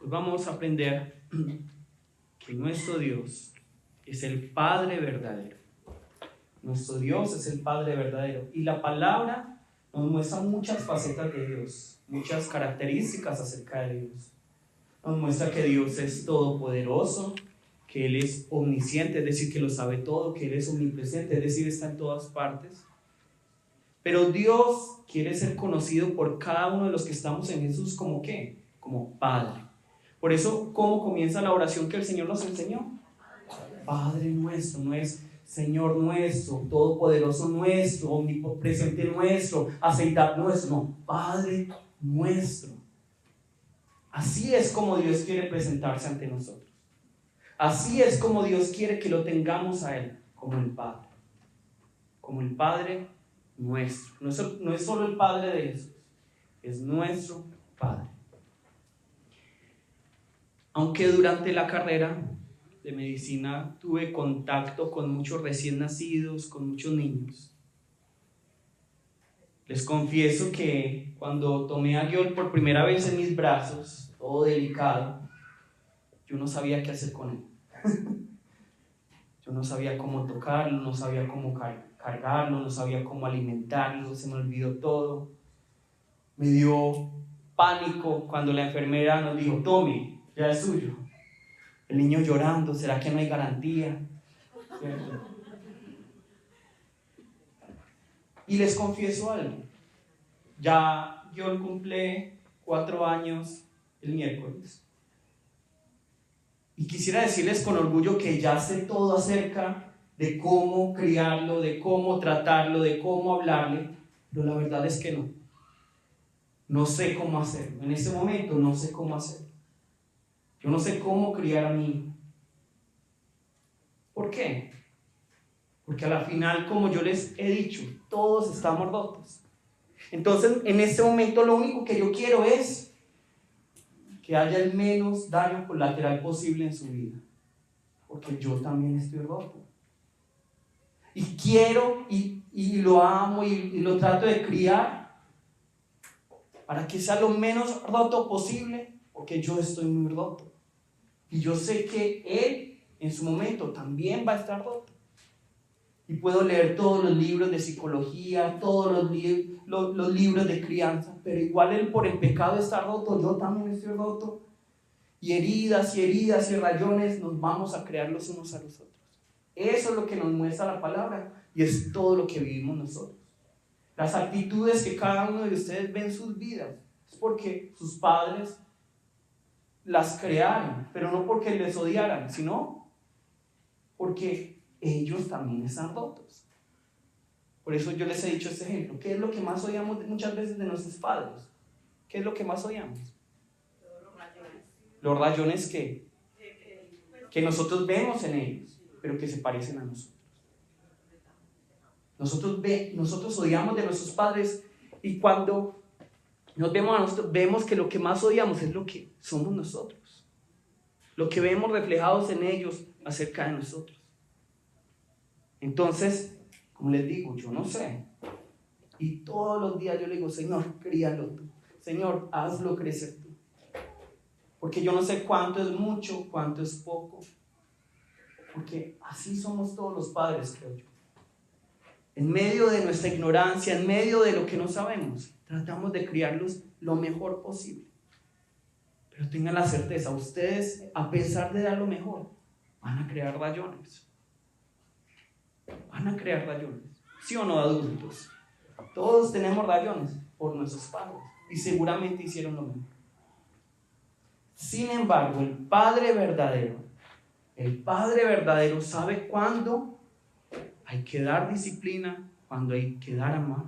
Hoy vamos a aprender que nuestro Dios es el Padre verdadero. Nuestro Dios es el Padre verdadero. Y la palabra nos muestra muchas facetas de Dios, muchas características acerca de Dios. Nos muestra que Dios es todopoderoso, que Él es omnisciente, es decir, que lo sabe todo, que Él es omnipresente, es decir, está en todas partes. Pero Dios quiere ser conocido por cada uno de los que estamos en Jesús como ¿qué? Como Padre. Por eso, ¿cómo comienza la oración que el Señor nos enseñó? Padre nuestro, no es Señor nuestro, todopoderoso nuestro, omnipresente nuestro, aceitado nuestro, no, Padre nuestro. Así es como Dios quiere presentarse ante nosotros. Así es como Dios quiere que lo tengamos a Él, como el Padre. Como el Padre nuestro. No es solo el Padre de Jesús, es nuestro Padre. Aunque durante la carrera de medicina tuve contacto con muchos recién nacidos, con muchos niños, les confieso que cuando tomé a Giol por primera vez en mis brazos, todo delicado, yo no sabía qué hacer con él. Yo no sabía cómo tocarlo, no sabía cómo cargarlo, no sabía cómo alimentarlo, se me olvidó todo. Me dio pánico cuando la enfermera nos dijo, tome, ya es suyo. El niño llorando, ¿será que no hay garantía? ¿Cierto? Y les confieso algo, ya yo cumplí 4 años el miércoles y quisiera decirles con orgullo que ya sé todo acerca de cómo criarlo, de cómo tratarlo, de cómo hablarle, pero la verdad es que no sé cómo hacerlo, en este momento no sé cómo hacerlo. Yo no sé cómo criar a mi hijo. ¿Por qué? Porque a la final, como yo les he dicho, todos estamos rotos. Entonces, en este momento lo único que yo quiero es que haya el menos daño colateral posible en su vida. Porque yo también estoy roto. Y quiero, y lo amo, y lo trato de criar para que sea lo menos roto posible, porque yo estoy muy roto. Y yo sé que él, en su momento, también va a estar roto. Y puedo leer todos los libros de psicología, todos los libros de crianza, pero igual él por el pecado está roto, yo también estoy roto. Y heridas y rayones nos vamos a crear los unos a los otros. Eso es lo que nos muestra la palabra y es todo lo que vivimos nosotros. Las actitudes que cada uno de ustedes ve en sus vidas es porque sus padres las crearon, pero no porque les odiaran, sino porque ellos también están rotos. Por eso yo les he dicho este ejemplo. ¿Qué es lo que más odiamos muchas veces de nuestros padres? ¿Qué es lo que más odiamos? Los rayones que nosotros vemos en ellos, pero que se parecen a nosotros. Nosotros odiamos de nuestros padres y cuando nos vemos a nosotros, vemos que lo que más odiamos es lo que somos nosotros. Lo que vemos reflejados en ellos acerca de nosotros. Entonces, como les digo, yo no sé. Y todos los días yo le digo, Señor, críalo tú. Señor, hazlo crecer tú. Porque yo no sé cuánto es mucho, cuánto es poco. Porque así somos todos los padres, creo yo. En medio de nuestra ignorancia, en medio de lo que no sabemos, tratamos de criarlos lo mejor posible. Pero tengan la certeza, ustedes, a pesar de dar lo mejor, van a crear rayones. Van a crear rayones. ¿Sí o no, adultos? Todos tenemos rayones por nuestros padres y seguramente hicieron lo mismo. Sin embargo, el Padre verdadero sabe cuándo hay que dar disciplina, cuándo hay que dar amor,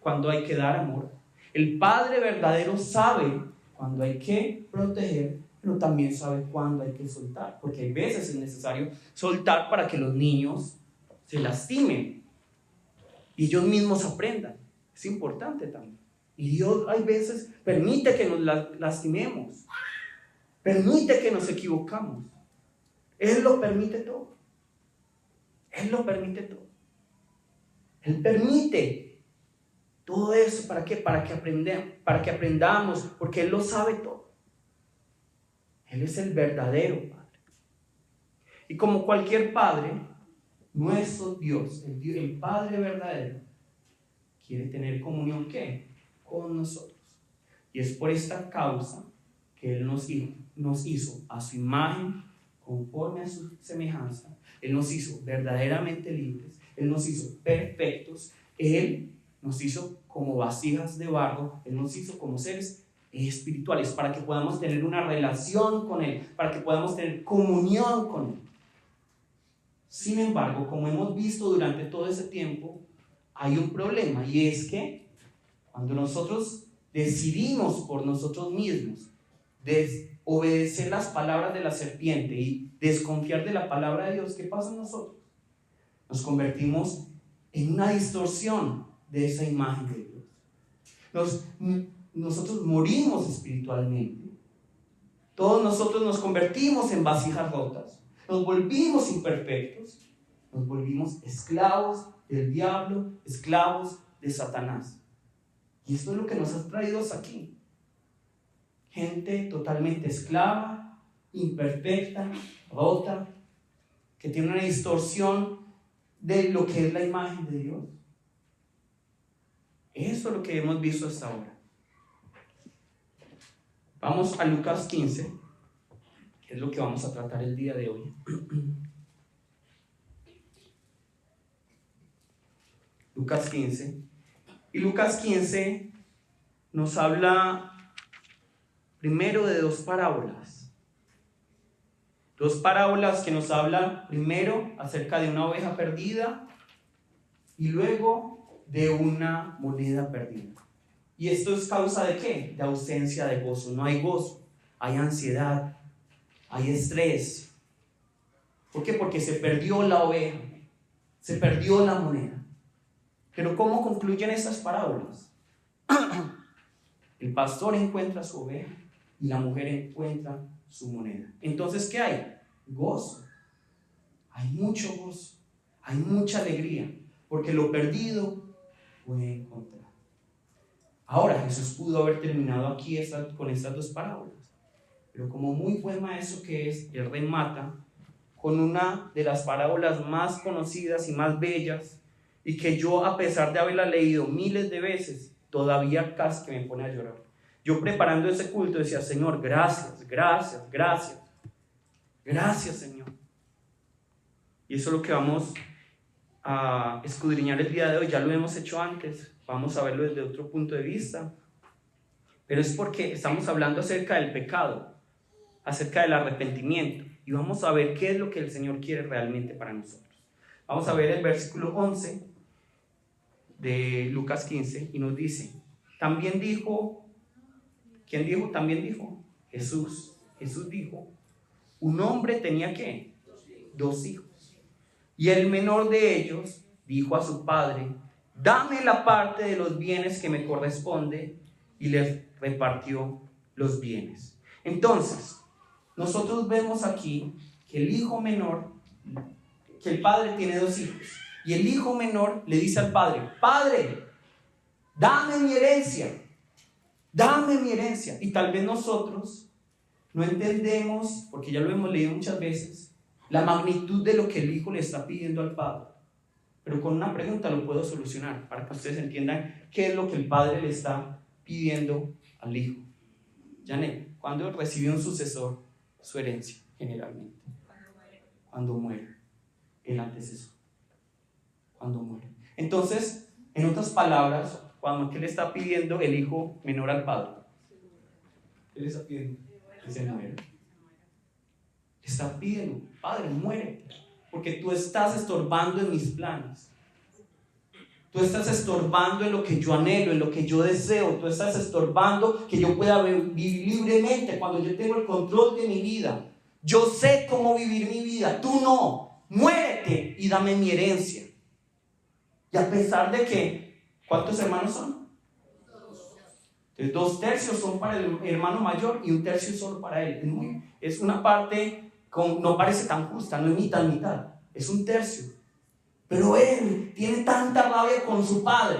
cuándo hay que dar amor. El Padre verdadero sabe cuándo hay que proteger, pero también sabe cuándo hay que soltar, porque hay veces es necesario soltar para que los niños se lastimen y ellos mismos aprendan. Es importante también. Y Dios hay veces permite que nos lastimemos, permite que nos equivocamos. Él lo permite todo. Él lo permite todo. Él permite todo eso. ¿Para qué? Para que aprendamos, porque Él lo sabe todo. Él es el verdadero Padre. Y como cualquier Padre, nuestro Dios, el Padre verdadero, quiere tener comunión, ¿qué? Con nosotros. Y es por esta causa que Él nos hizo a su imagen, conforme a su semejanza. Él nos hizo verdaderamente libres. Él nos hizo perfectos. Él nos hizo como vasijas de barro. Él nos hizo como seres espirituales para que podamos tener una relación con Él, para que podamos tener comunión con Él. Sin embargo, como hemos visto durante todo ese tiempo, hay un problema, y es que cuando nosotros decidimos por nosotros mismos obedecer las palabras de la serpiente y desconfiar de la palabra de Dios, ¿qué pasa en nosotros? Nos convertimos en una distorsión de esa imagen de Dios. Nosotros morimos espiritualmente. Todos nosotros nos convertimos en vasijas rotas. Nos volvimos imperfectos. Nos volvimos esclavos del diablo, esclavos de Satanás. Y esto es lo que nos ha traído hasta aquí. Gente totalmente esclava, imperfecta, rota, que tiene una distorsión de lo que es la imagen de Dios. Eso es lo que hemos visto hasta ahora. Vamos a Lucas 15, que es lo que vamos a tratar el día de hoy. Lucas 15. Y Lucas 15 nos habla primero de dos parábolas. Dos parábolas que nos hablan primero acerca de una oveja perdida y luego de una moneda perdida. ¿Y esto es causa de qué? De ausencia de gozo. No hay gozo, hay ansiedad, hay estrés. ¿Por qué? Porque se perdió la oveja, se perdió la moneda. Pero ¿cómo concluyen estas parábolas? El pastor encuentra su oveja y la mujer encuentra su moneda. Entonces, ¿qué hay? Gozo. Hay mucho gozo, hay mucha alegría, porque lo perdido fue encontrado. Ahora, Jesús pudo haber terminado aquí con estas dos parábolas, pero como muy buen maestro que es, él remata con una de las parábolas más conocidas y más bellas, y que yo, a pesar de haberla leído miles de veces, todavía casi que me pone a llorar. Yo, preparando ese culto, decía: Señor, gracias, gracias, gracias, gracias, Señor. Y eso es lo que vamos a escudriñar el día de hoy. Ya lo hemos hecho antes, vamos a verlo desde otro punto de vista, pero es porque estamos hablando acerca del pecado, acerca del arrepentimiento, y vamos a ver qué es lo que el Señor quiere realmente para nosotros. Vamos a ver el versículo 11 de Lucas 15, y nos dice: también dijo, ¿quién dijo? También dijo Jesús. Jesús dijo: un hombre tenía ¿qué? Dos hijos. Y el menor de ellos dijo a su padre: dame la parte de los bienes que me corresponde, y les repartió los bienes. Entonces, nosotros vemos aquí que el hijo menor, que el padre tiene dos hijos, y el hijo menor le dice al padre: Padre, dame mi herencia, dame mi herencia. Y tal vez nosotros no entendemos, porque ya lo hemos leído muchas veces, la magnitud de lo que el hijo le está pidiendo al padre. Pero con una pregunta lo puedo solucionar, para que ustedes entiendan qué es lo que el padre le está pidiendo al hijo. Janet, ¿cuándo recibe un sucesor su herencia? Generalmente cuando muere el antecesor, cuando muere. Entonces, en otras palabras, ¿qué le está pidiendo el hijo menor al padre? ¿Qué le está pidiendo? Que se muera. Le está pidiendo: Padre, muere, porque tú estás estorbando en mis planes. Tú estás estorbando en lo que yo anhelo, en lo que yo deseo. Tú estás estorbando que yo pueda vivir libremente cuando yo tengo el control de mi vida. Yo sé cómo vivir mi vida, tú no. Muérete y dame mi herencia. Y a pesar de que, ¿cuántos hermanos son? Entonces, 2/3 son para el hermano mayor y 1/3 solo para él. Es una parte, no parece tan justa, no es mitad, es 1/3. Pero él tiene tanta rabia con su padre,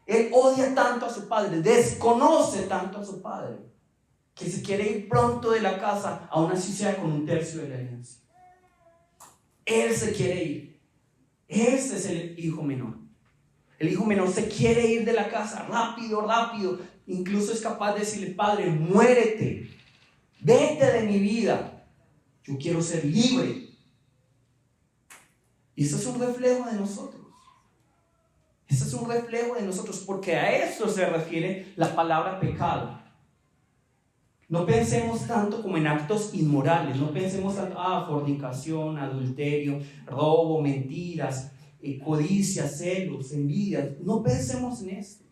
él odia tanto a su padre, desconoce tanto a su padre, que se quiere ir pronto de la casa, aún así sea con un tercio de la herencia. Él se quiere ir. Este es el hijo menor. El hijo menor se quiere ir de la casa rápido, rápido. Incluso es capaz de decirle: Padre, muérete, vete de mi vida. Yo quiero ser libre. Y eso es un reflejo de nosotros. Eso es un reflejo de nosotros, porque a eso se refiere la palabra pecado. No pensemos tanto como en actos inmorales. No pensemos tanto, fornicación, adulterio, robo, mentiras, codicia, celos, envidias. No pensemos en esto.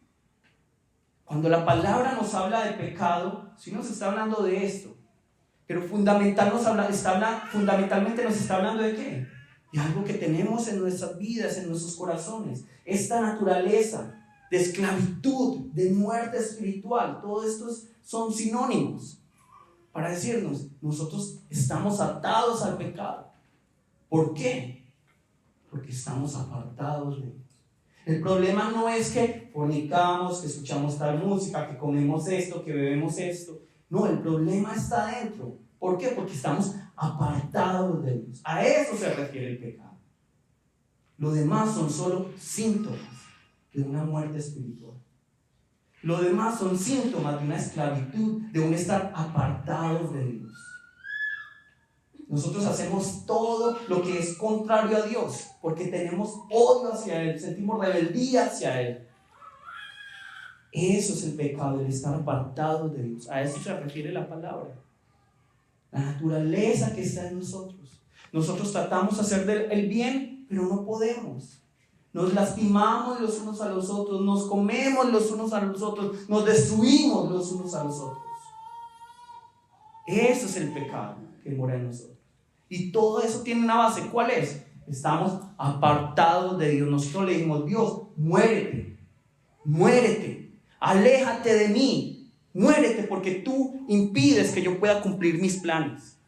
Cuando la palabra nos habla de pecado, sí nos está hablando de esto. Pero fundamentalmente nos está hablando de ¿qué? De algo que tenemos en nuestras vidas, en nuestros corazones. Esta naturaleza de esclavitud, de muerte espiritual. Todo esto son sinónimos para decirnos: nosotros estamos atados al pecado. ¿Por qué? Porque estamos apartados de Dios. El problema no es que fornicamos, que escuchamos tal música, que comemos esto, que bebemos esto. No, el problema está adentro. ¿Por qué? Porque estamos apartados de Dios. A eso se refiere el pecado. Lo demás son solo síntomas de una muerte espiritual. Lo demás son síntomas de una esclavitud, de un estar apartados de Dios. Nosotros hacemos todo lo que es contrario a Dios porque tenemos odio hacia Él, sentimos rebeldía hacia Él. Eso es el pecado, el estar apartados de Dios. A eso se refiere la palabra. La naturaleza que está en nosotros. Nosotros tratamos de hacer el bien, pero no podemos. Nos lastimamos los unos a los otros, nos comemos los unos a los otros, nos destruimos los unos a los otros. Eso es el pecado que mora en nosotros. Y todo eso tiene una base. ¿Cuál es? Estamos apartados de Dios. Nosotros le dijimos: Dios, muérete, muérete, aléjate de mí, muérete, porque tú impides que yo pueda cumplir mis planes.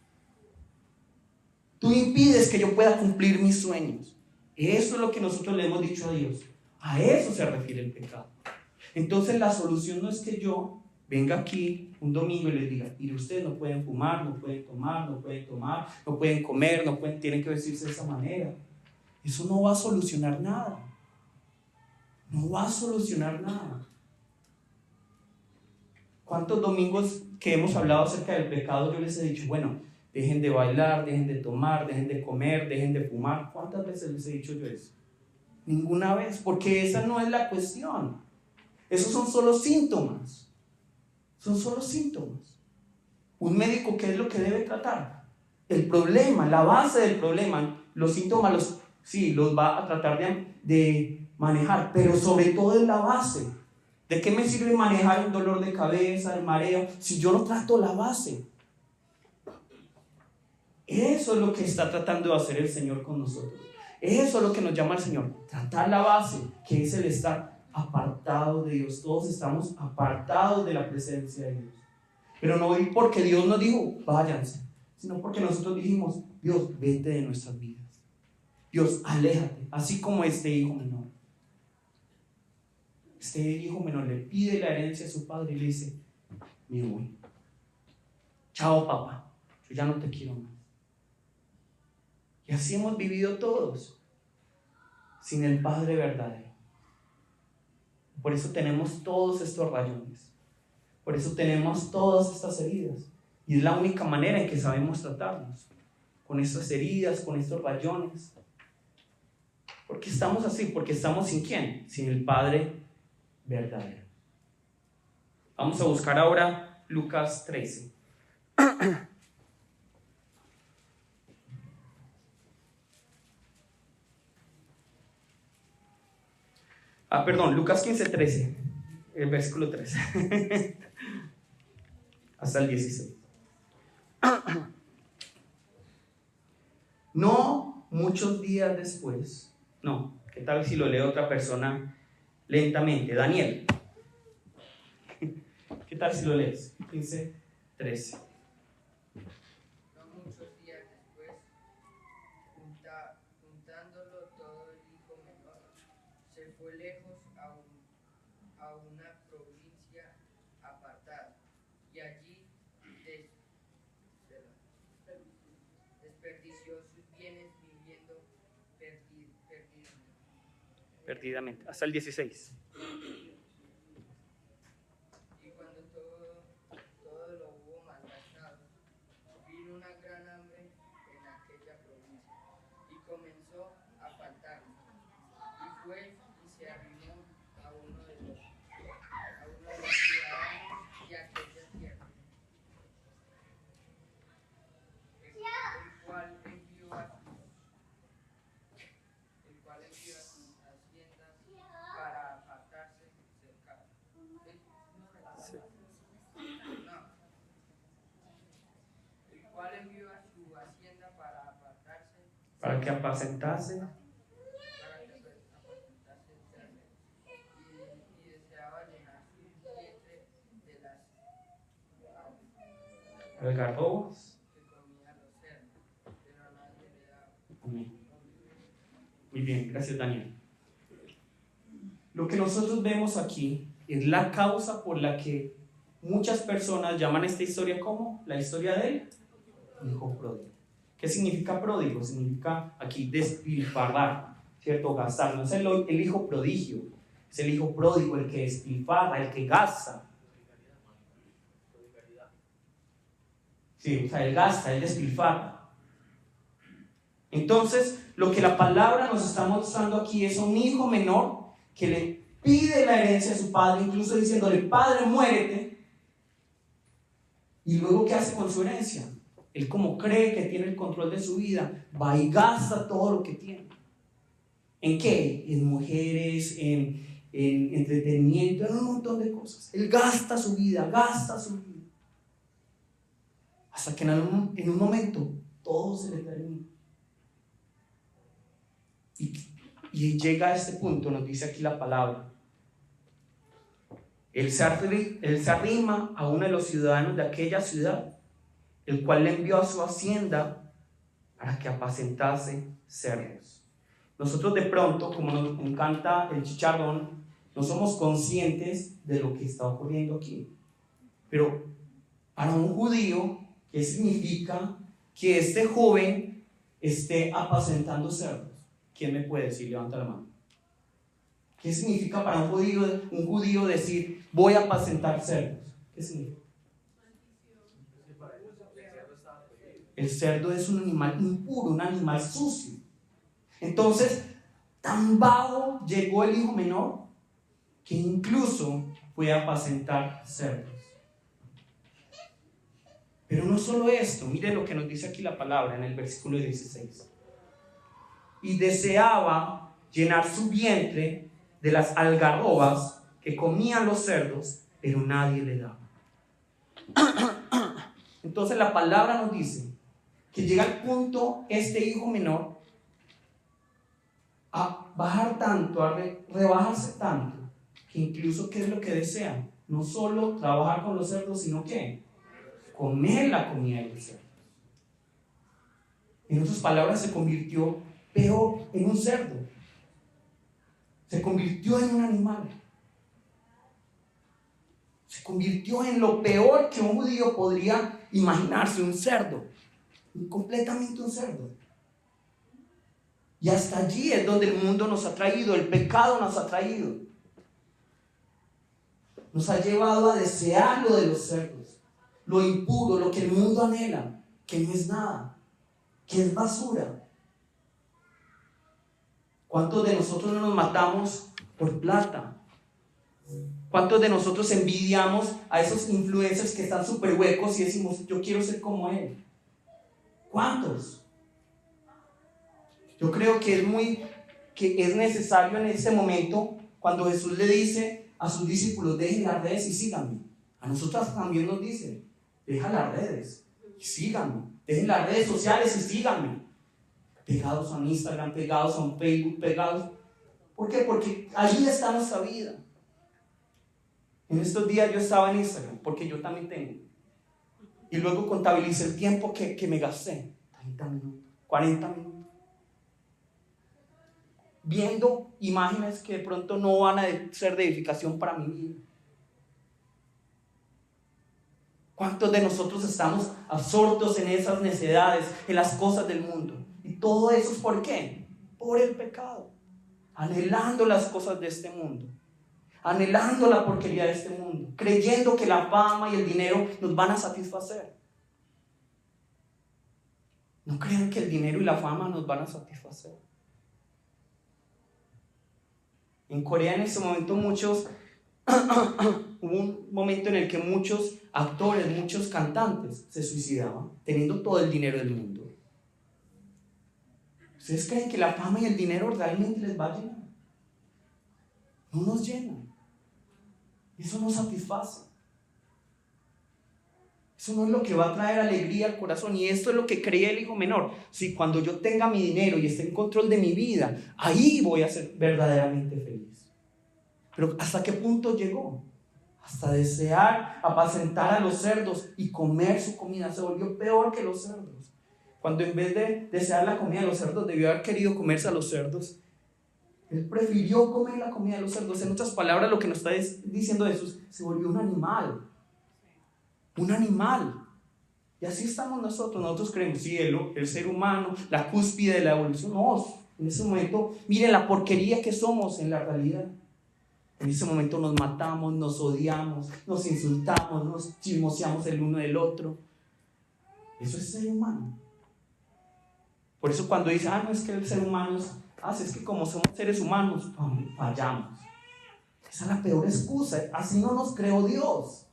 Tú impides que yo pueda cumplir mis sueños. Eso es lo que nosotros le hemos dicho a Dios. A eso se refiere el pecado. Entonces la solución no es que yo venga aquí un domingo y les diga: mire, ustedes no pueden fumar, no pueden tomar, no pueden comer, tienen que vestirse de esa manera. Eso no va a solucionar nada. No va a solucionar nada. ¿Cuántos domingos que hemos hablado acerca del pecado yo les he dicho: bueno, dejen de bailar, dejen de tomar, dejen de comer, dejen de fumar? ¿Cuántas veces les he dicho yo eso? Ninguna vez, porque esa no es la cuestión. Esos son solo síntomas. Son solo síntomas. Un médico, ¿qué es lo que debe tratar? El problema, la base del problema. Los síntomas los va a tratar de manejar, pero sobre todo es la base. ¿De qué me sirve manejar el dolor de cabeza, el mareo, si yo no trato la base? Eso es lo que está tratando de hacer el Señor con nosotros. Eso es lo que nos llama el Señor. Tratar la base, que es el estar apartados de Dios. Todos estamos apartados de la presencia de Dios. Pero no porque Dios nos dijo: váyanse, sino porque nosotros dijimos: Dios, vete de nuestras vidas. Dios, aléjate. Así como este hijo menor. Este hijo menor le pide la herencia a su padre y le dice: me voy. Chao, papá. Yo ya no te quiero más. Y así hemos vivido todos, sin el Padre verdadero. Por eso tenemos todos estos rayones. Por eso tenemos todas estas heridas. Y es la única manera en que sabemos tratarnos. Con estas heridas, con estos rayones. ¿Por qué estamos así? Porque estamos sin ¿quién? Sin el Padre verdadero. Vamos a buscar ahora Lucas 13. Lucas 15:13, el versículo 13 hasta el 16. No muchos días después, no, ¿qué tal si lo lee otra persona lentamente? Daniel, ¿qué tal si lo lees? 15:13. No muchos días después, juntándolo todo el hijo menor, se fue lejos a una provincia apartada, y allí tienes viviendo Perdidamente. Hasta el 16. Y cuando todo lo hubo malgastado, vino una gran hambre en aquella provincia, y comenzó a faltar. Y fue y se arrimó a uno de los ciudadanos de aquella tierra, el cual envió a sus haciendas para apartarse cerca. No. El cual envió a su hacienda para apartarse, Para que apacentase. y deseaba llenar su vientre de las Algarrobos. que comían los cerdos, pero nadie le daba. Amén. Muy bien, gracias Daniel. Lo que nosotros vemos aquí es la causa por la que muchas personas llaman esta historia como la historia del hijo pródigo. ¿Qué significa pródigo? Significa aquí despilfarrar, ¿cierto? Gastar. No es el hijo prodigio, es el hijo pródigo, el que despilfarra, el que gasta. Sí, o sea, él gasta, él despilfarra. Entonces, lo que la palabra nos está mostrando aquí es un hijo menor que le pide la herencia a su padre, incluso diciéndole: padre, muérete. Y luego, ¿qué hace con su herencia? Él, como cree que tiene el control de su vida, va y gasta todo lo que tiene. ¿En qué? En mujeres, en entretenimiento, en un montón de cosas. Él gasta su vida. Hasta que en un momento todo se le termina. Y llega a este punto, nos dice aquí la palabra. Él se arrima a uno de los ciudadanos de aquella ciudad, el cual le envió a su hacienda para que apacentase cerdos. Nosotros de pronto, como nos encanta el chicharrón, no somos conscientes de lo que está ocurriendo aquí. Pero para un judío, ¿qué significa que este joven esté apacentando cerdos? ¿Quién me puede decir? Levanta la mano. ¿Qué significa para un judío decir: voy a apacentar cerdos? ¿Qué significa? El cerdo es un animal impuro, un animal sucio. Entonces, tan bajo llegó el hijo menor que incluso fue a apacentar cerdos. Pero no solo esto, mire lo que nos dice aquí la palabra en el versículo 16. Y deseaba llenar su vientre de las algarrobas que comían los cerdos, pero nadie le daba. Entonces la palabra nos dice que llega al punto este hijo menor a bajar tanto, a rebajarse tanto, que incluso, ¿qué es lo que desea? No solo trabajar con los cerdos, sino que comer la comida de los cerdos. En otras palabras, se convirtió peor en un cerdo. Se convirtió en un animal. Se convirtió en lo peor que un judío podría imaginarse, un cerdo. Completamente un cerdo. Y hasta allí es donde el mundo nos ha traído, el pecado nos ha traído. Nos ha llevado a desear lo de los cerdos, lo impuro, lo que el mundo anhela, que no es nada, que es basura. ¿Cuántos de nosotros no nos matamos por plata? ¿Cuántos de nosotros envidiamos a esos influencers que están súper huecos y decimos: yo quiero ser como él? ¿Cuántos? Yo creo que es necesario en ese momento, cuando Jesús le dice a sus discípulos: dejen las redes y síganme. A nosotros también nos dice: deja las redes y síganme. Dejen las redes sociales y síganme. Pegados a Instagram, pegados a Facebook, pegados. ¿Por qué? Porque allí está nuestra vida. En estos días yo estaba en Instagram, porque yo también tengo. Y luego contabilicé el tiempo que me gasté. 30 minutos, 40 minutos. Viendo imágenes que de pronto no van a ser de edificación para mi vida. ¿Cuántos de nosotros estamos absortos en esas necedades, en las cosas del mundo? Y todo eso es ¿por qué? Por el pecado. Anhelando las cosas de este mundo. Anhelando la porquería de este mundo. Creyendo que la fama y el dinero nos van a satisfacer. No crean que el dinero y la fama nos van a satisfacer. En Corea en ese momento hubo un momento en el que muchos actores, muchos cantantes se suicidaban, teniendo todo el dinero del mundo. ¿Ustedes creen que la fama y el dinero realmente les va a llenar? No nos llenan. Eso no satisface. Eso no es lo que va a traer alegría al corazón. Y esto es lo que creía el hijo menor. Si cuando yo tenga mi dinero y esté en control de mi vida, ahí voy a ser verdaderamente feliz. Pero ¿hasta qué punto llegó? Hasta desear apacentar a los cerdos y comer su comida. Se volvió peor que los cerdos. Cuando en vez de desear la comida de los cerdos, debió haber querido comerse a los cerdos. Él prefirió comer la comida de los cerdos. En otras palabras, lo que nos está diciendo Jesús, se volvió un animal. Un animal. Y así estamos nosotros. Nosotros creemos, sí, el ser humano, la cúspide de la evolución. No, en ese momento, miren la porquería que somos en la realidad. En ese momento nos matamos, nos odiamos, nos insultamos, nos chismoseamos el uno del otro. Eso es ser humano. Por eso cuando dice, no es que el ser humano es que como somos seres humanos, fallamos. Esa es la peor excusa. Así no nos creó Dios.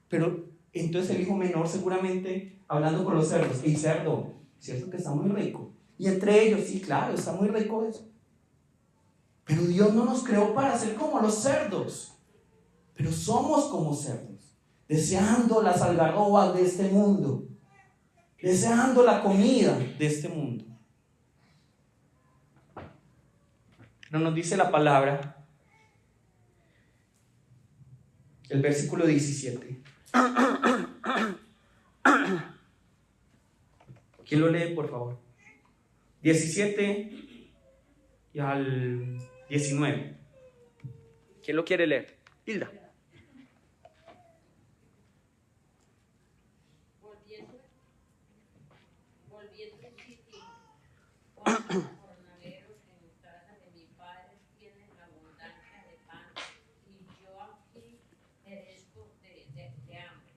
Pero entonces el hijo menor seguramente hablando con los cerdos, y cerdo, cierto que está muy rico. Y entre ellos, sí, claro, está muy rico eso. Pero Dios no nos creó para ser como los cerdos. Pero somos como cerdos, deseando las algarrobas de este mundo, deseando la comida de este mundo. Pero nos dice la palabra, el versículo 17. ¿Quién lo lee, por favor? 17 y al 19. ¿Quién lo quiere leer? Hilda. Volviendo en sí, ¿cuántos jornaleros en casa de mi padre tienen abundancia de pan y yo aquí perezco de hambre?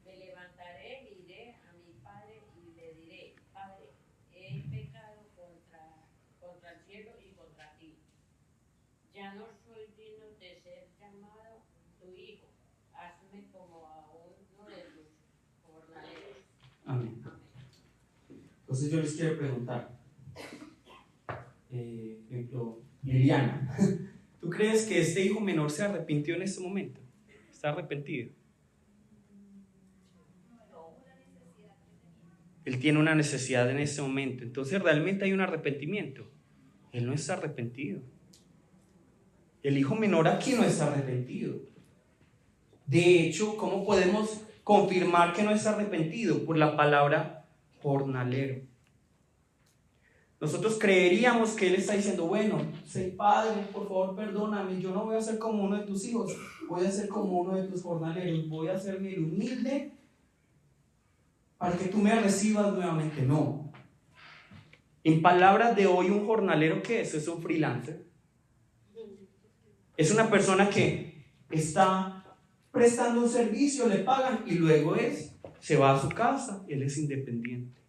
Me levantaré e iré a mi padre y le diré: Padre, he pecado contra el cielo y contra ti. Ya no soy digno de ser llamado tu hijo. Hazme como a uno de tus jornaleros. Amén. Entonces yo les quiero preguntar, ejemplo, Liliana, ¿tú crees que este hijo menor se arrepintió en este momento? ¿Está arrepentido? Él tiene una necesidad en este momento, entonces realmente hay un arrepentimiento. Él no está arrepentido. El hijo menor aquí no está arrepentido. De hecho, ¿cómo podemos confirmar que no está arrepentido? Por la palabra jornalero. Nosotros creeríamos que él está diciendo, bueno, sé padre, por favor perdóname, yo no voy a ser como uno de tus hijos, voy a ser como uno de tus jornaleros, voy a hacerme el humilde para que tú me recibas nuevamente. No. En palabras de hoy, un jornalero, ¿qué es? Es un freelancer. Es una persona que está prestando un servicio, le pagan y luego se va a su casa. Él es independiente.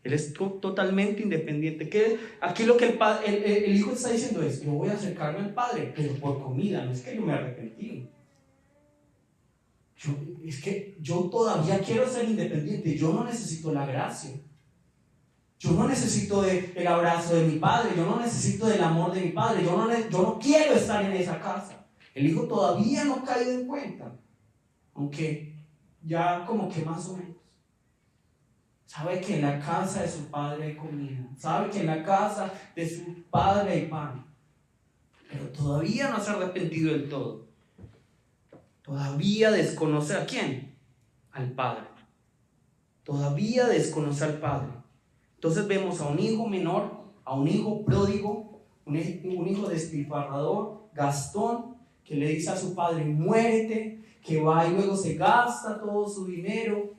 Él es totalmente independiente. Aquí lo que el hijo está diciendo es, yo voy a acercarme al padre, pero por comida, no es que yo me arrepentí. Es que yo todavía quiero ser independiente, yo no necesito la gracia. Yo no necesito el abrazo de mi padre, yo no necesito del amor de mi padre, yo no quiero estar en esa casa. El hijo todavía no ha caído en cuenta, aunque ya como que más o menos. Sabe que en la casa de su padre hay comida, sabe que en la casa de su padre hay pan, pero todavía no se ha arrepentido del todo. Todavía desconoce ¿a quién? Al padre. Todavía desconoce al padre. Entonces vemos a un hijo menor, a un hijo pródigo, un hijo despilfarrador, gastón, que le dice a su padre, muérete, que va y luego se gasta todo su dinero.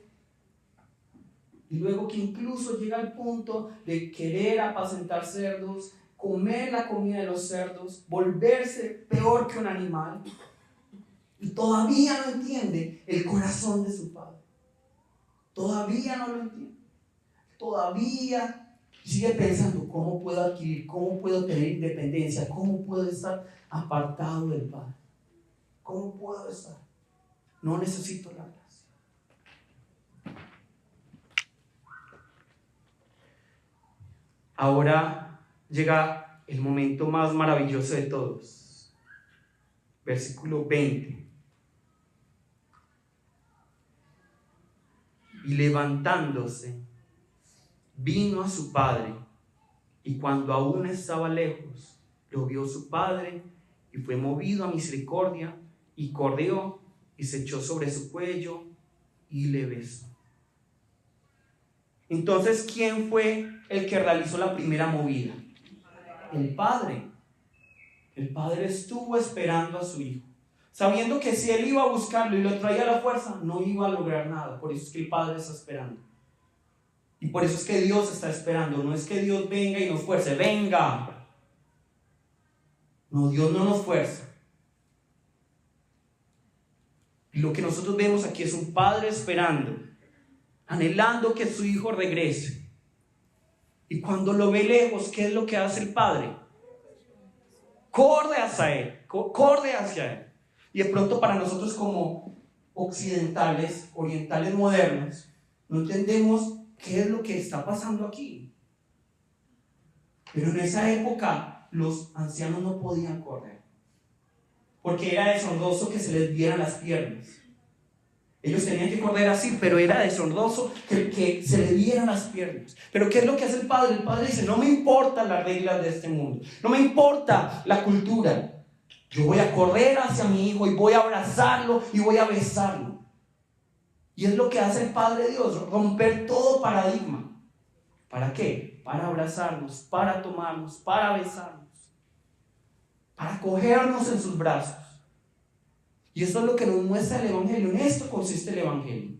Y luego que incluso llega al punto de querer apacentar cerdos, comer la comida de los cerdos, volverse peor que un animal. Y todavía no entiende el corazón de su padre. Todavía no lo entiende. Todavía sigue pensando, ¿cómo puedo adquirir? ¿Cómo puedo tener independencia? ¿Cómo puedo estar apartado del Padre? ¿Cómo puedo estar? No necesito la gracia. Ahora llega el momento más maravilloso de todos. Versículo 20. Y levantándose, vino a su padre, y cuando aún estaba lejos, lo vio su padre, y fue movido a misericordia, y corrió, y se echó sobre su cuello, y le besó. Entonces, ¿quién fue el que realizó la primera movida? El padre. El padre estuvo esperando a su hijo, sabiendo que si él iba a buscarlo y lo traía a la fuerza, no iba a lograr nada. Por eso es que el padre está esperando. Y por eso es que Dios está esperando. No es que Dios venga y nos fuerce. ¡Venga! No, Dios no nos fuerza. Y lo que nosotros vemos aquí es un padre esperando, anhelando que su hijo regrese. Y cuando lo ve lejos, ¿qué es lo que hace el padre? Corre hacia él, corre hacia él. Y de pronto para nosotros como occidentales, orientales modernos, no entendemos qué es lo que está pasando aquí. Pero en esa época los ancianos no podían correr, porque era deshonroso que se les vieran las piernas. Ellos tenían que correr así, pero era deshonroso que se le vieran las piernas. Pero ¿qué es lo que hace el padre? El padre dice, no me importan las reglas de este mundo, no me importa la cultura. Yo voy a correr hacia mi hijo y voy a abrazarlo y voy a besarlo. Y es lo que hace el Padre Dios, romper todo paradigma. ¿Para qué? Para abrazarnos, para tomarnos, para besarnos, para cogernos en sus brazos. Y eso es lo que nos muestra el Evangelio. En esto consiste el Evangelio.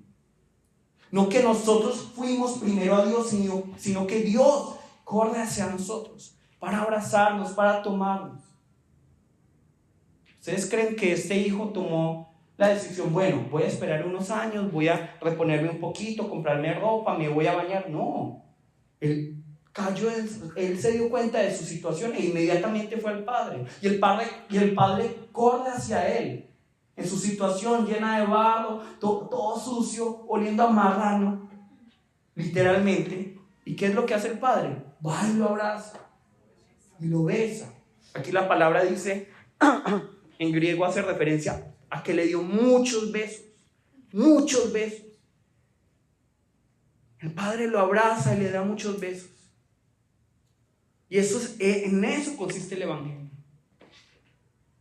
No que nosotros fuimos primero a Dios, sino que Dios corre hacia nosotros para abrazarnos, para tomarnos. ¿Ustedes creen que este hijo tomó la decisión, bueno, voy a esperar unos años, voy a reponerme un poquito, comprarme ropa, me voy a bañar? No. Él cayó, él se dio cuenta de su situación e inmediatamente fue al padre. Y el padre corre hacia él. En su situación llena de barro, todo sucio, oliendo a marrano, literalmente. ¿Y qué es lo que hace el padre? Va y lo abraza y lo besa. Aquí la palabra dice, en griego hace referencia a que le dio muchos besos, muchos besos. El padre lo abraza y le da muchos besos. Y en eso consiste el Evangelio.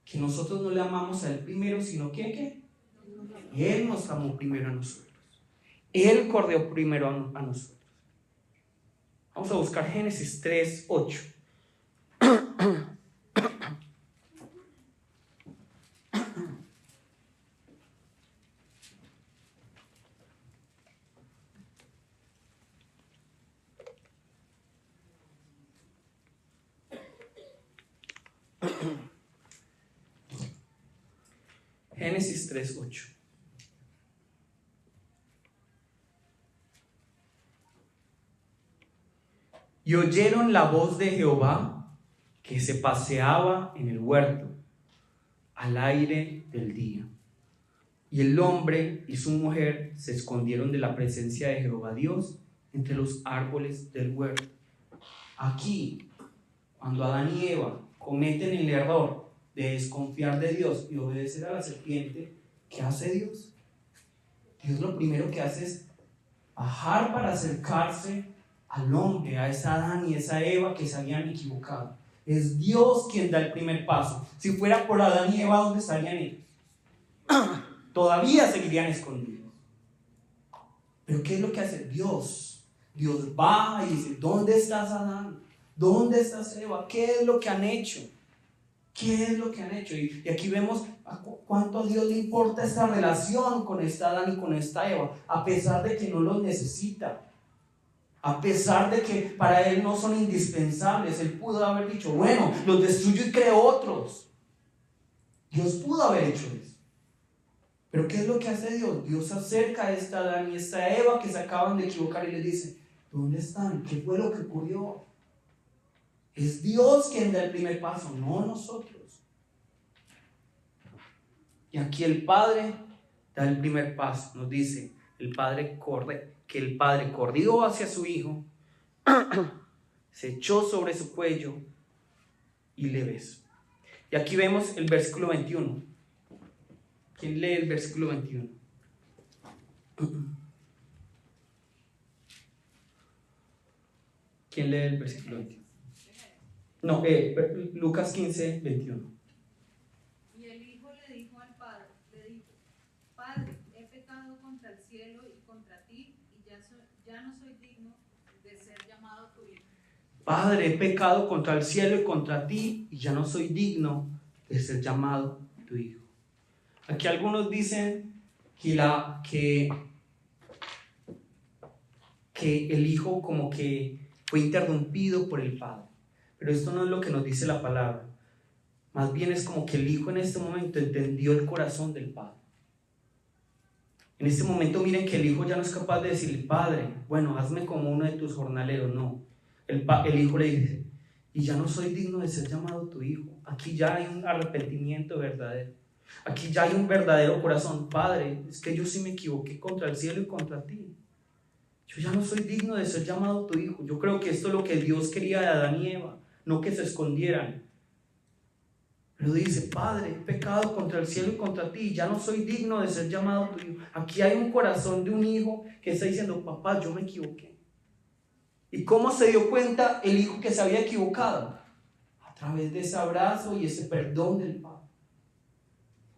Que nosotros no le amamos a él primero, sino que él nos amó primero a nosotros. Él corrió primero a nosotros. Vamos a buscar Génesis 3:8. Génesis 3:8. Y oyeron la voz de Jehová que se paseaba en el huerto al aire del día. Y el hombre y su mujer se escondieron de la presencia de Jehová Dios entre los árboles del huerto. Aquí, cuando Adán y Eva cometen el error de desconfiar de Dios y obedecer a la serpiente, ¿qué hace Dios? Dios lo primero que hace es bajar para acercarse al hombre, a esa Adán y esa Eva que se habían equivocado. Es Dios quien da el primer paso. Si fuera por Adán y Eva, ¿dónde estarían ellos? Todavía seguirían escondidos. Pero ¿qué es lo que hace Dios? Dios va y dice, ¿dónde estás, Adán? ¿Dónde estás, Eva? ¿Qué es lo que han hecho? ¿Qué es lo que han hecho? Y aquí vemos cuánto a Dios le importa esta relación con esta Adán y con esta Eva, a pesar de que no los necesita. A pesar de que para Él no son indispensables, Él pudo haber dicho, bueno, los destruyo y creo otros. Dios pudo haber hecho eso. Pero ¿qué es lo que hace Dios? Dios se acerca a esta Adán y esta Eva que se acaban de equivocar y les dice, ¿dónde están? ¿Qué fue lo que ocurrió? Es Dios quien da el primer paso, no nosotros. Y aquí el Padre da el primer paso. Nos dice, el Padre corrió hacia su Hijo, se echó sobre su cuello y le besó. Y aquí vemos el versículo 21. ¿Quién lee el versículo 21? ¿Quién lee el versículo 21? No, Lucas 15, 21. Y el hijo le dijo al padre, Padre, he pecado contra el cielo y contra ti, y ya no soy digno de ser llamado tu hijo. Padre, he pecado contra el cielo y contra ti, y ya no soy digno de ser llamado tu hijo. Aquí algunos dicen que el hijo como que fue interrumpido por el padre. Pero esto no es lo que nos dice la palabra. Más bien es como que el hijo en este momento entendió el corazón del padre. En este momento miren que el hijo ya no es capaz de decirle, Padre, bueno, hazme como uno de tus jornaleros. No, el hijo le dice, y ya no soy digno de ser llamado tu hijo. Aquí ya hay un arrepentimiento verdadero. Aquí ya hay un verdadero corazón. Padre, es que yo sí me equivoqué contra el cielo y contra ti. Yo ya no soy digno de ser llamado tu hijo. Yo creo que esto es lo que Dios quería de Adán y Eva, no que se escondieran. Pero dice, Padre, he pecado contra el cielo y contra ti, ya no soy digno de ser llamado tu hijo. Aquí hay un corazón de un hijo que está diciendo, papá, yo me equivoqué. ¿Y cómo se dio cuenta el hijo que se había equivocado? A través de ese abrazo y ese perdón del padre.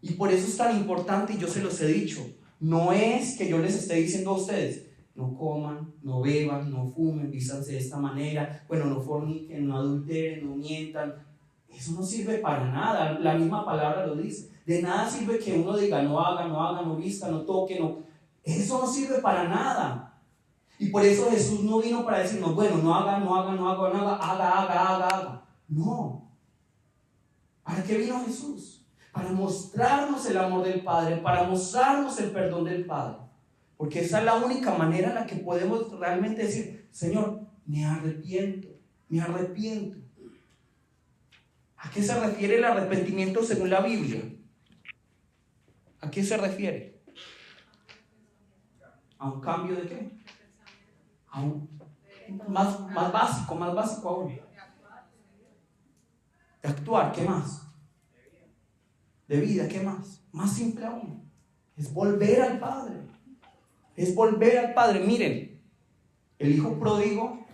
Y por eso es tan importante, y yo se los he dicho, no es que yo les esté diciendo a ustedes, no coman, no beban, no fumen, vístanse de esta manera, bueno, no forniquen, no adulteren, no mientan. Eso no sirve para nada, la misma palabra lo dice. De nada sirve que uno diga no haga, no vista, no toque, no. Eso no sirve para nada. Y por eso Jesús no vino para decirnos, bueno, no haga. No. ¿Para qué vino Jesús? Para mostrarnos el amor del Padre, para mostrarnos el perdón del Padre. Porque esa es la única manera en la que podemos realmente decir, Señor, me arrepiento. ¿A qué se refiere el arrepentimiento según la Biblia? ¿A qué se refiere? ¿A un cambio de qué? A un más básico aún. De actuar, ¿qué más? De vida, ¿qué más? Más simple aún. Es volver al Padre. Miren, el hijo pródigo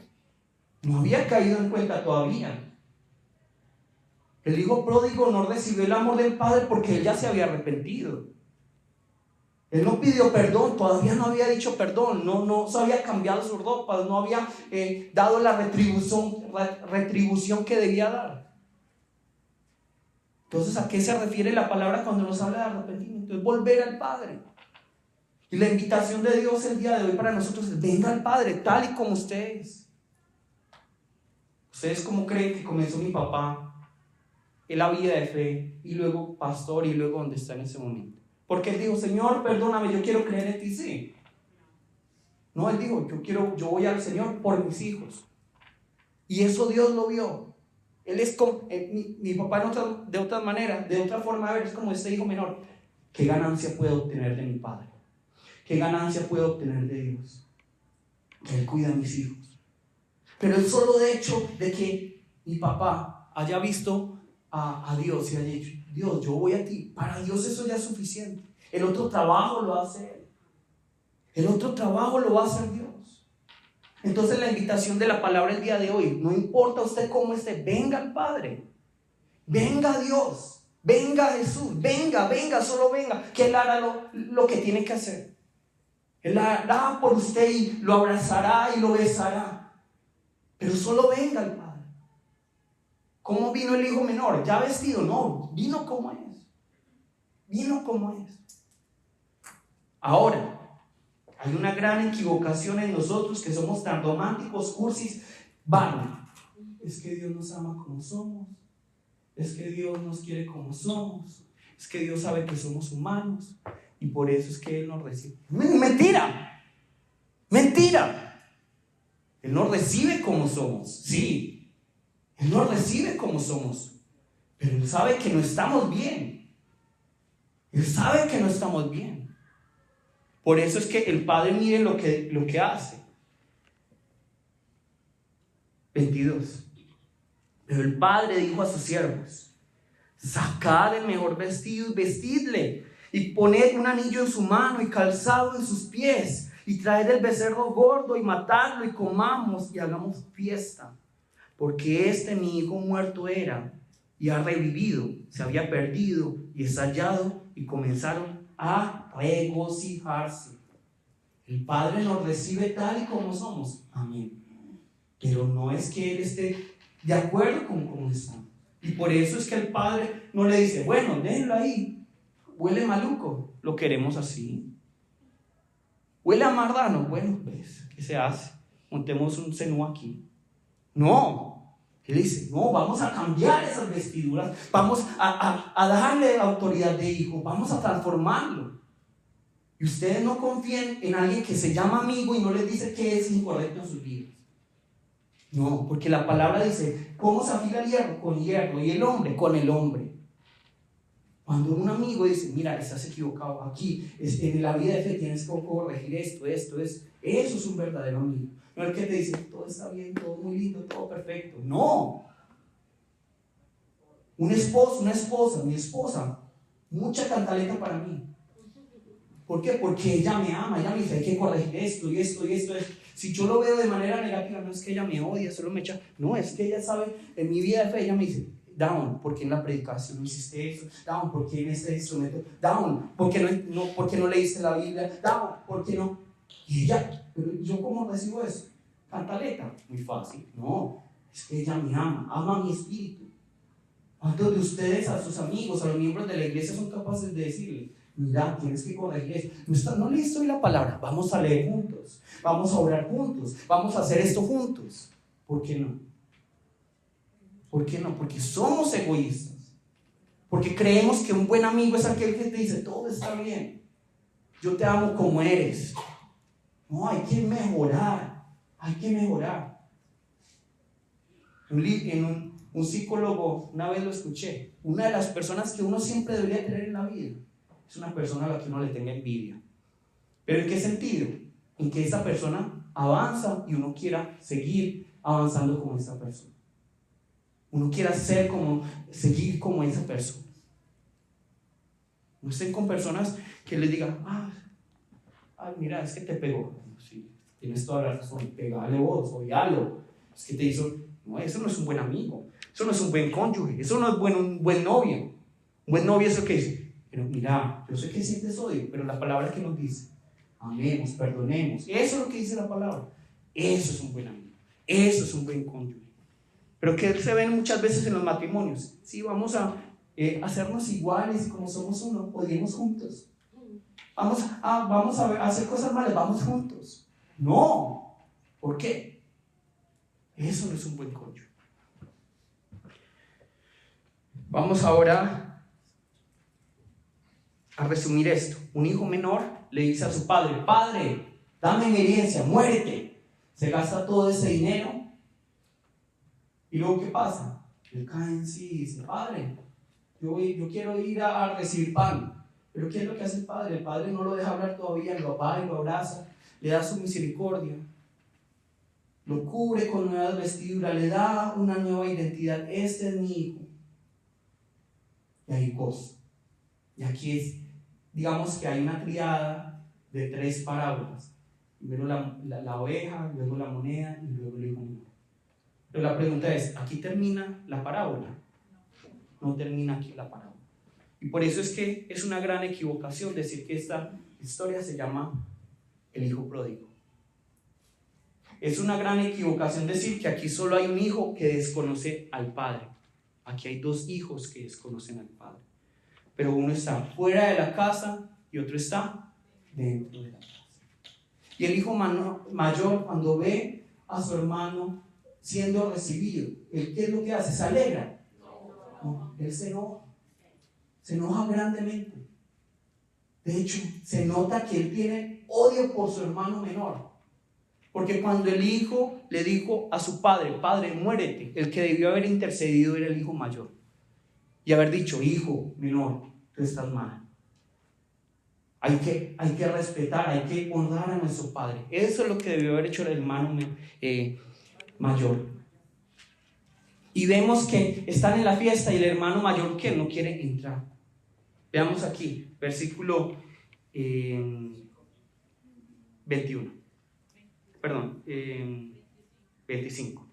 no había caído en cuenta todavía. El hijo pródigo no recibió el amor del padre porque él ya se había arrepentido. Él no pidió perdón, todavía no había dicho perdón, no se había cambiado sus ropas, no había dado la retribución que debía dar. Entonces, ¿a qué se refiere la palabra cuando nos habla de arrepentimiento? Es volver al Padre. Y la invitación de Dios el día de hoy para nosotros es: venga al Padre tal y como usted es. ¿Ustedes cómo creen que comenzó mi papá en la vida de fe, y luego pastor, y luego donde está en ese momento? Porque él dijo: Señor, perdóname, yo quiero creer en ti, sí. No, él dijo: yo voy al Señor por mis hijos. Y eso Dios lo vio. Él es como mi papá de otra manera, de otra forma de ver, es como este hijo menor. ¿Qué ganancia puedo obtener de mi padre? ¿Qué ganancia puedo obtener de Dios? Que Él cuida a mis hijos. Pero el solo hecho de que mi papá haya visto a Dios y haya dicho: Dios, yo voy a ti, para Dios eso ya es suficiente. El otro trabajo lo hace Él. El otro trabajo lo va a hacer Dios. Entonces la invitación de la palabra el día de hoy: no importa usted cómo esté, venga al Padre, venga a Dios, venga a Jesús, venga, solo venga, que Él hará lo que tiene que hacer. Él hará por usted y lo abrazará y lo besará. Pero solo venga al Padre. ¿Cómo vino el hijo menor? ¿Ya vestido? No, vino como es. Ahora, Hay una gran equivocación en nosotros que somos tan románticos, cursis, van. Es que Dios nos ama como somos. Es que Dios nos quiere como somos. Es que Dios sabe que somos humanos. Y por eso es que Él nos recibe. ¡Mentira! ¡Mentira! Él nos recibe como somos. Sí. Él nos recibe como somos. Pero Él sabe que no estamos bien. Él sabe que no estamos bien. Por eso es que el Padre mire lo que hace. 22. Pero el Padre dijo a sus siervos: sacad el mejor vestido y vestidle, y poned un anillo en su mano y calzado en sus pies, y traed el becerro gordo y matadlo, y comamos y hagamos fiesta. Porque mi hijo muerto era y ha revivido, se había perdido y es hallado, y comenzaron a regocijarse. El Padre nos recibe tal y como somos. Amén. Pero no es que Él esté de acuerdo con cómo estamos. Y por eso es que el Padre no le dice: bueno, déjenlo ahí, huele maluco, lo queremos así. Huele a mardano, bueno, pues, ¿qué se hace? Montemos un cenú aquí. No, Él dice: no, vamos a cambiar esas vestiduras, vamos a darle autoridad de hijo, vamos a transformarlo. Y ustedes no confíen en alguien que se llama amigo y no les dice que es incorrecto en sus vidas. No, porque la palabra dice: ¿cómo se afila el hierro? Con hierro, y el hombre con el hombre. Cuando un amigo dice: mira, estás equivocado aquí, en la vida de fe tienes que corregir esto, eso es un verdadero amigo. No el que te dice: todo está bien, todo muy lindo, todo perfecto. No. Un esposo, una esposa, mi esposa, mucha cantaleta para mí. ¿Por qué? Porque ella me ama, ella me dice: hay que corregir esto y esto y esto. Si yo lo veo de manera negativa, no es que ella me odia, solo me echa. No, es que ella sabe, en mi vida de fe, ella me dice: down, ¿por qué en la predicación no hiciste eso? Down, ¿por qué en este instrumento? Down, ¿por qué no leíste la Biblia? Down, ¿por qué no? Y ella, pero yo ¿cómo recibo eso? Cantaleta, muy fácil. No, es que ella me ama mi espíritu. ¿Cuántos de ustedes a sus amigos, a los miembros de la iglesia son capaces de decirle: mira, tienes que corregir esto? No leíste hoy la palabra, vamos a leer juntos, vamos a orar juntos, vamos a hacer esto juntos. ¿Por qué no? ¿Por qué no? Porque somos egoístas. Porque creemos que un buen amigo es aquel que te dice: todo está bien, yo te amo como eres. No, hay que mejorar, hay que mejorar. Un psicólogo, una vez lo escuché: una de las personas que uno siempre debería tener en la vida es una persona a la que uno le tenga envidia. ¿Pero en qué sentido? En que esa persona avanza y uno quiera seguir avanzando como esa persona. Uno quiera seguir como esa persona. No estén con personas que les digan: mira, es que te pegó. Sí, tienes toda la razón, pegale vos, odialo. Es que te hizo. No, eso no es un buen amigo, eso no es un buen cónyuge, eso no es un buen novio. Un buen novio es lo que dice: pero mira, yo sé que sientes odio, pero la palabra que nos dice: amemos, perdonemos. Eso es lo que dice la palabra. Eso es un buen amigo, eso es un buen cónyuge. Pero que se ven muchas veces en los matrimonios: sí, vamos a hacernos iguales como somos uno, odiemos juntos. Vamos a hacer cosas malas, vamos juntos. No. ¿Por qué? Eso no es un buen cónyuge. Vamos ahora a resumir esto. Un hijo menor le dice a su padre: padre, dame mi herencia, muérete. Se gasta todo ese dinero. ¿Y luego qué pasa? Él cae en sí y dice: padre, yo quiero ir a recibir pan. Pero ¿qué es lo que hace el padre? El padre no lo deja hablar todavía, lo apaga y lo abraza, le da su misericordia, lo cubre con nuevas vestiduras, le da una nueva identidad. Este es mi hijo. Y ahí goza. Y aquí digamos que hay una triada de 3 parábolas. Primero la oveja, luego la moneda y luego el hijo menor. Pero la pregunta es: ¿aquí termina la parábola? No termina aquí la parábola. Y por eso es que es una gran equivocación decir que esta historia se llama el hijo pródigo. Es una gran equivocación decir que aquí solo hay un hijo que desconoce al padre. Aquí hay 2 hijos que desconocen al padre. Pero uno está fuera de la casa y otro está dentro de la casa. Y el hijo mayor, cuando ve a su hermano siendo recibido, ¿él qué es lo que hace? ¿Se alegra? No, él se enoja grandemente. De hecho, se nota que él tiene odio por su hermano menor. Porque cuando el hijo le dijo a su padre, padre, muérete, el que debió haber intercedido era el hijo mayor. Y haber dicho, hijo menor, tú estás mal. Hay que respetar, hay que honrar a nuestro padre. Eso es lo que debió haber hecho el hermano mayor. Y vemos que están en la fiesta y el hermano mayor que no quiere entrar. Veamos aquí, versículo 21. Perdón, 25.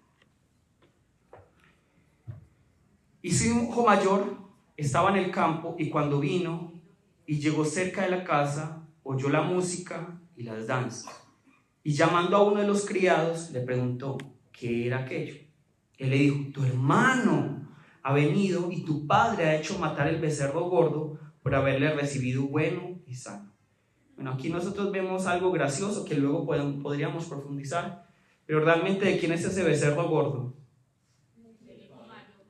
Y su hijo mayor estaba en el campo y cuando vino y llegó cerca de la casa, oyó la música y las danzas. Y llamando a uno de los criados, le preguntó qué era aquello. Él le dijo, tu hermano ha venido y tu padre ha hecho matar el becerro gordo por haberle recibido bueno y sano. Bueno, aquí nosotros vemos algo gracioso que luego podríamos profundizar, pero realmente ¿de quién es ese becerro gordo?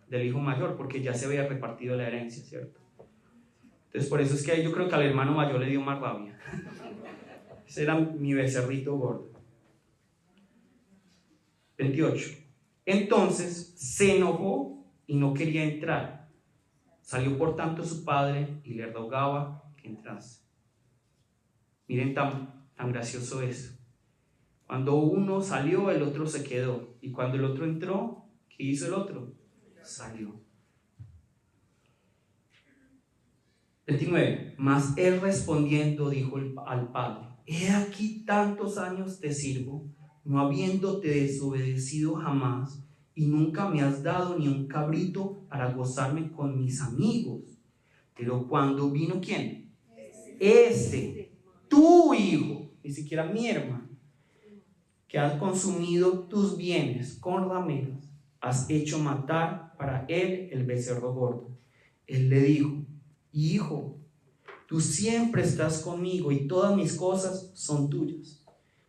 Del hijo mayor, porque ya se había repartido la herencia, ¿cierto? Entonces por eso es que yo creo que al hermano mayor le dio más rabia. Ese era mi becerrito gordo. 28. Entonces se enojó y no quería entrar. Salió por tanto su padre y le rogaba que entrase. Miren tan gracioso eso. Cuando uno salió, el otro se quedó. Y cuando el otro entró, ¿qué hizo el otro? Salió. 29. Mas él respondiendo dijo al padre, he aquí tantos años te sirvo, no habiéndote desobedecido jamás, y nunca me has dado ni un cabrito para gozarme con mis amigos. Pero cuando vino ¿quién? Ese, tu hijo, ni siquiera mi hermano, que has consumido tus bienes con rameras, has hecho matar para él el becerro gordo. Él le dijo, hijo, tú siempre estás conmigo y todas mis cosas son tuyas.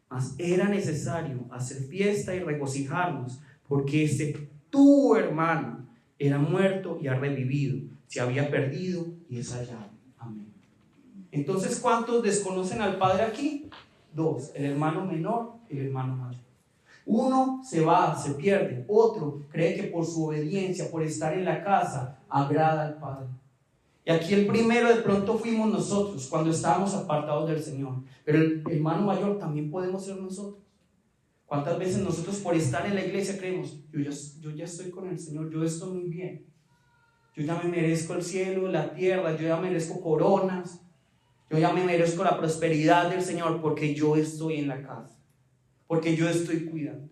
Mas era necesario hacer fiesta y regocijarnos, porque ese tu hermano era muerto y ha revivido, se había perdido y es hallado. Amén. Entonces, ¿cuántos desconocen al Padre aquí? Dos, el hermano menor y el hermano mayor. Uno se va, se pierde. Otro cree que por su obediencia, por estar en la casa, agrada al Padre. Y aquí el primero de pronto fuimos nosotros cuando estábamos apartados del Señor. Pero el hermano mayor también podemos ser nosotros. ¿Cuántas veces nosotros por estar en la iglesia creemos, yo ya estoy con el Señor, yo estoy muy bien, yo ya me merezco el cielo, la tierra, yo ya merezco coronas, yo ya me merezco la prosperidad del Señor porque yo estoy en la casa, porque yo estoy cuidando?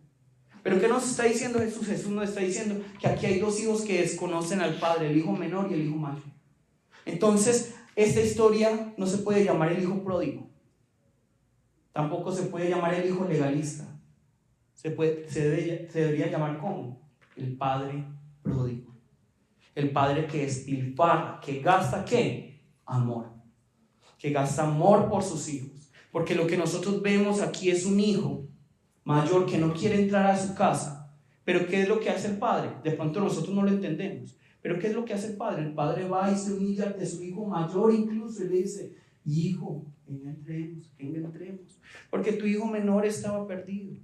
Pero ¿qué nos está diciendo Jesús? Jesús nos está diciendo que aquí hay dos hijos que desconocen al Padre, el hijo menor y el hijo mayor. Entonces, esta historia no se puede llamar el hijo pródigo, tampoco se puede llamar el hijo legalista. Se debería llamar ¿cómo? El padre pródigo. El padre que despilfarra, que gasta ¿qué? Amor. Que gasta amor por sus hijos. Porque lo que nosotros vemos aquí es un hijo mayor que no quiere entrar a su casa. Pero ¿qué es lo que hace el padre? De pronto nosotros no lo entendemos. Pero ¿qué es lo que hace el padre? El padre va y se humilla ante su hijo mayor incluso y le dice, hijo, venga entremos. Porque tu hijo menor estaba perdido.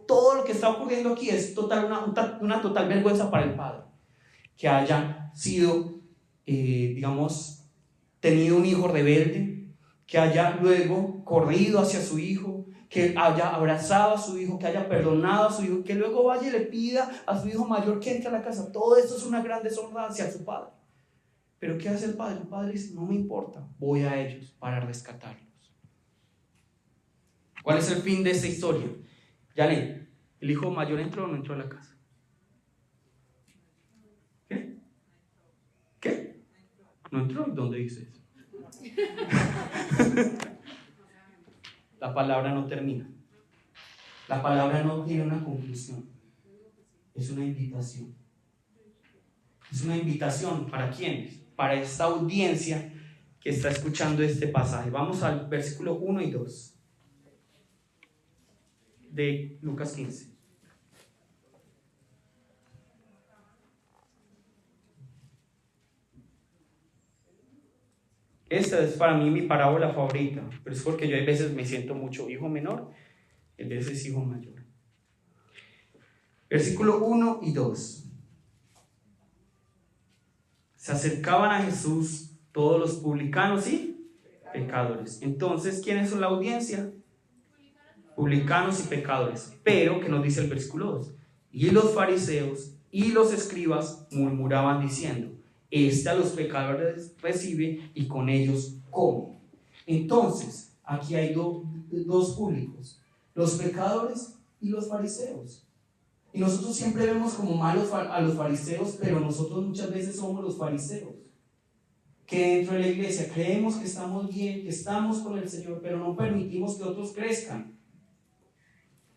Todo lo que está ocurriendo aquí es una total vergüenza para el padre. Que haya sido, tenido un hijo rebelde, que haya luego corrido hacia su hijo, que haya abrazado a su hijo, que haya perdonado a su hijo, que luego vaya y le pida a su hijo mayor que entre a la casa. Todo esto es una gran deshonra hacia su padre. Pero ¿qué hace el padre? El padre dice, no me importa, voy a ellos para rescatarlos. ¿Cuál es el fin de esta historia? Janet, ¿el hijo mayor entró o no entró a la casa? ¿Qué? ¿No entró? ¿Dónde dice eso? La palabra no termina. La palabra no tiene una conclusión. Es una invitación. Es una invitación ¿para quiénes? Para esta audiencia que está escuchando este pasaje. Vamos al versículo 1 y 2. de Lucas 15. Esta es para mí mi parábola favorita, pero es porque yo a veces me siento mucho hijo menor, y a veces hijo mayor. Versículo 1 y 2. Se acercaban a Jesús todos los publicanos y pecadores. Entonces, ¿quiénes son la audiencia? Publicanos y pecadores. Pero, ¿qué nos dice el versículo 2? Y los fariseos y los escribas murmuraban diciendo: este a los pecadores recibe y con ellos come. Entonces, aquí hay dos públicos: los pecadores y los fariseos. Y nosotros siempre vemos como malos a los fariseos, pero nosotros muchas veces somos los fariseos, que dentro de la iglesia creemos que estamos bien, que estamos con el Señor, pero no permitimos que otros crezcan,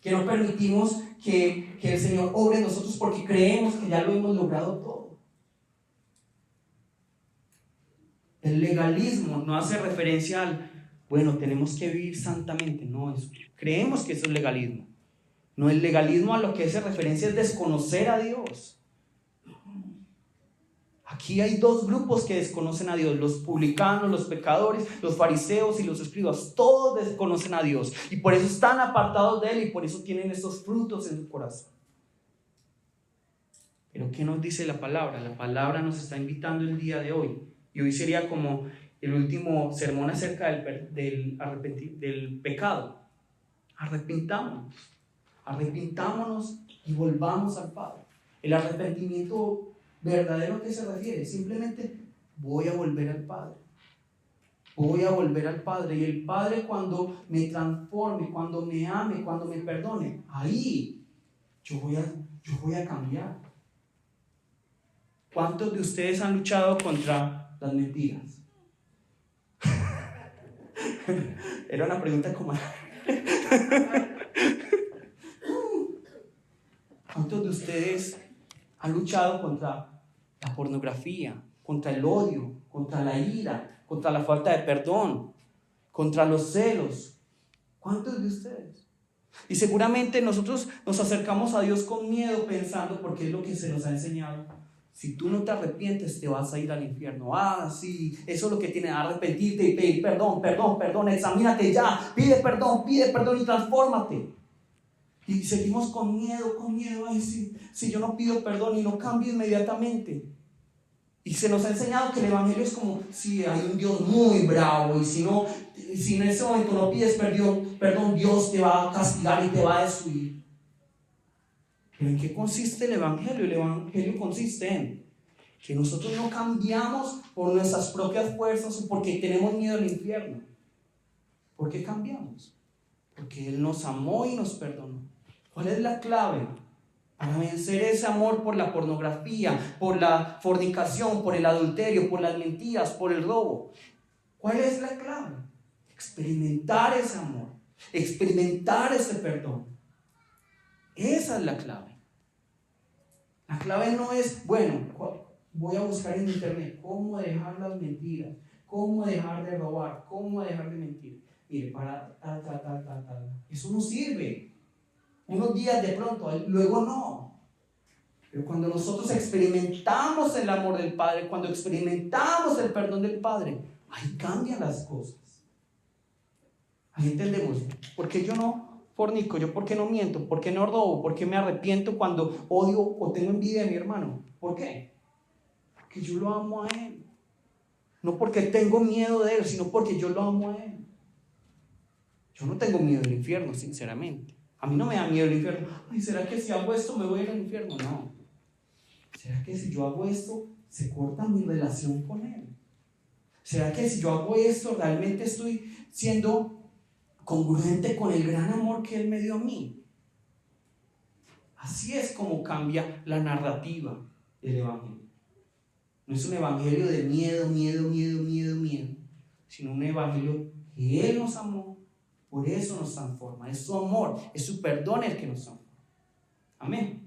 que no permitimos que el Señor obre en nosotros porque creemos que ya lo hemos logrado todo. El legalismo no hace referencia al, bueno, tenemos que vivir santamente, no, creemos que eso es legalismo. No, el legalismo a lo que hace referencia es desconocer a Dios. Aquí hay dos grupos que desconocen a Dios: los publicanos, los pecadores, los fariseos y los escribas. Todos desconocen a Dios y por eso están apartados de Él y por eso tienen estos frutos en su corazón. Pero ¿qué nos dice la palabra? La palabra nos está invitando el día de hoy, y hoy sería como el último sermón acerca del pecado. Arrepintámonos y volvamos al Padre. El arrepentimiento verdadero, ¿a qué se refiere? Simplemente voy a volver al Padre. Voy a volver al Padre. Y el Padre, cuando me transforme, cuando me ame, cuando me perdone, ahí yo voy a cambiar. ¿Cuántos de ustedes han luchado contra las mentiras? Era una pregunta como... ¿Cuántos de ustedes han luchado contra la pornografía, contra el odio, contra la ira, contra la falta de perdón, contra los celos? ¿Cuántos de ustedes? Y seguramente nosotros nos acercamos a Dios con miedo, pensando, porque es lo que se nos ha enseñado: si tú no te arrepientes, te vas a ir al infierno. Sí, eso es lo que tiene: arrepentirte y pedir perdón, examínate ya, pide perdón y transfórmate. Y seguimos con miedo, ay, si yo no pido perdón y no cambio inmediatamente. Y se nos ha enseñado que el evangelio es como, si hay un Dios muy bravo, y si en ese momento no pides perdón, Dios te va a castigar y te va a destruir. ¿Pero en qué consiste el evangelio? El evangelio consiste en que nosotros no cambiamos por nuestras propias fuerzas o porque tenemos miedo al infierno. ¿Por qué cambiamos? Porque Él nos amó y nos perdonó. ¿Cuál es la clave para vencer ese amor por la pornografía, por la fornicación, por el adulterio, por las mentiras, por el robo? ¿Cuál es la clave? Experimentar ese amor, experimentar ese perdón. Esa es la clave. La clave no es, bueno, voy a buscar en internet cómo dejar las mentiras, cómo dejar de robar, cómo dejar de mentir. Mire, eso no sirve. Unos días de pronto, luego no. Pero cuando nosotros experimentamos el amor del Padre, cuando experimentamos el perdón del Padre, ahí cambian las cosas. Ahí entendemos: ¿por qué yo no fornico? ¿Yo por qué no miento? ¿Por qué no robo? ¿Por qué me arrepiento cuando odio o tengo envidia de mi hermano? ¿Por qué? Porque yo lo amo a él. No porque tengo miedo de él, sino porque yo lo amo a él. Yo no tengo miedo del infierno, sinceramente. A mí no me da miedo el infierno. Ay, ¿será que si hago esto me voy a ir al infierno? No. ¿Será que si yo hago esto se corta mi relación con él? ¿Será que si yo hago esto realmente estoy siendo congruente con el gran amor que Él me dio a mí? Así es como cambia la narrativa del evangelio. No es un evangelio de miedo, sino un evangelio que Él nos amó, por eso nos transforma. Es su amor, es su perdón el que nos transforma. Amén.